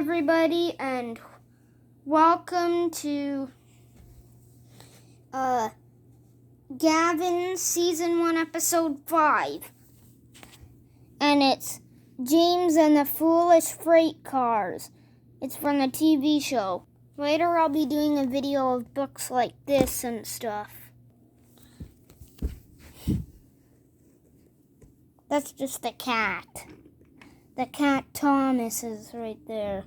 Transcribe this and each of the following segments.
everybody, and welcome to Gavin Season 1, Episode 5. And it's James and the Foolish Freight Cars. It's from the TV show. Later I'll be doing a video of books like this and stuff. That's just the cat. The cat Thomas is right there.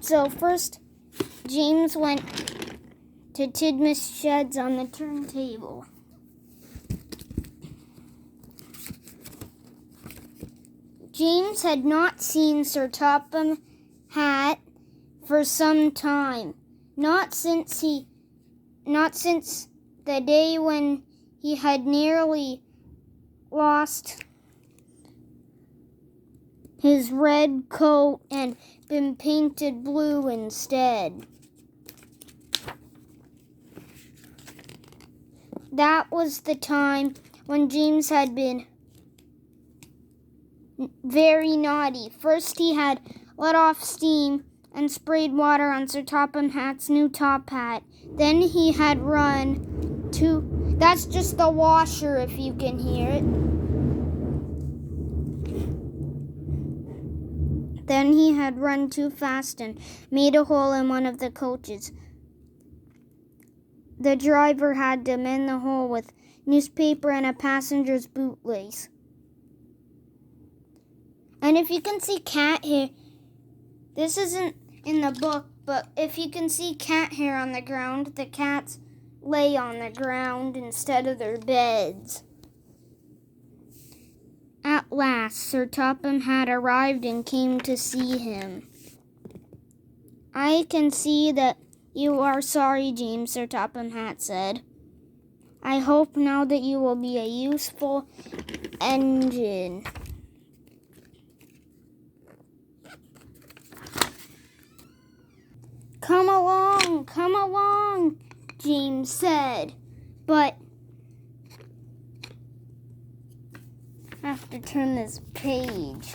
So first, James went to Tidmus Sheds on the turntable. James had not seen Sir Topham Hatt for some time. Not since the day when he had nearly lost his red coat and been painted blue instead. That was the time when James had been very naughty. First he had let off steam and sprayed water on Sir Topham Hatt's new top hat. Then he had run to... That's just the washer if you can hear it. Then he had run too fast and made a hole in one of the coaches. The driver had to mend the hole with newspaper and a passenger's bootlace. And if you can see cat hair, this isn't in the book, but if you can see cat hair on the ground, the cats lay on the ground instead of their beds. At last, Sir Topham had arrived and came to see him. "I can see that you are sorry, James," Sir Topham Hatt said. "I hope now that you will be a useful engine." Come along, James said. But I have to turn this page.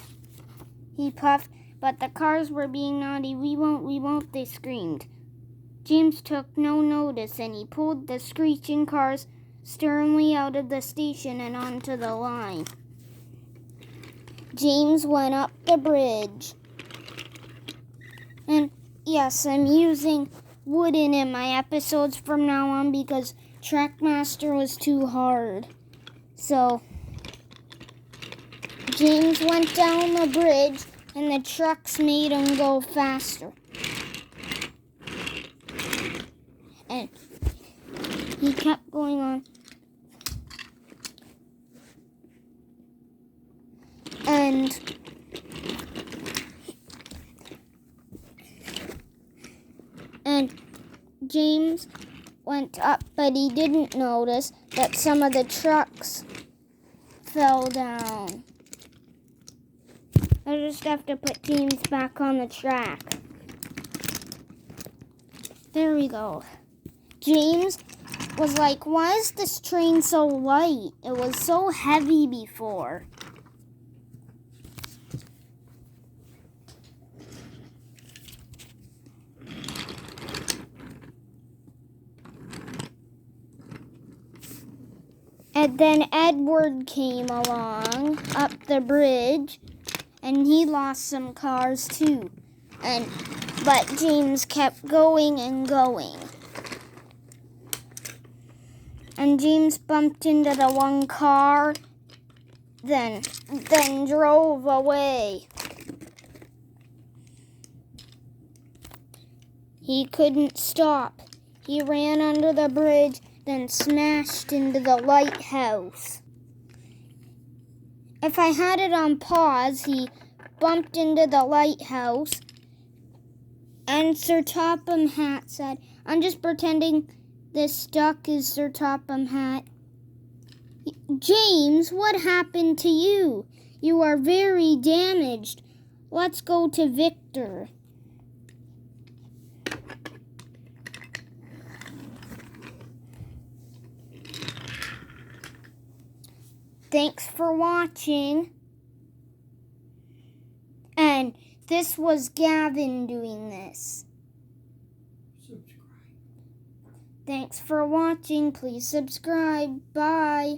He puffed, but the cars were being naughty. We won't, they screamed. James took no notice, and he pulled the screeching cars sternly out of the station and onto the line. James went up the bridge. And yes, I'm using wooden in my episodes from now on because Trackmaster was too hard. So James went down the bridge and the trucks made him go faster. And he kept going on. And James went up, but he didn't notice that some of the trucks fell down. I just have to put James back on the track. There we go. James was like, "Why is this train so light? It was so heavy before." And then Edward came along up the bridge, and he lost some cars too. But James kept going and going. And James bumped into the one car, then drove away. He couldn't stop. He ran under the bridge, then smashed into the lighthouse. If I had it on pause, he bumped into the lighthouse, and Sir Topham Hatt said, "I'm just pretending this duck is Sir Topham Hatt." "James, what happened to you? You are very damaged. Let's go to Victor." Thanks for watching. And this was Gavin doing this. Subscribe. Thanks for watching. Please subscribe. Bye.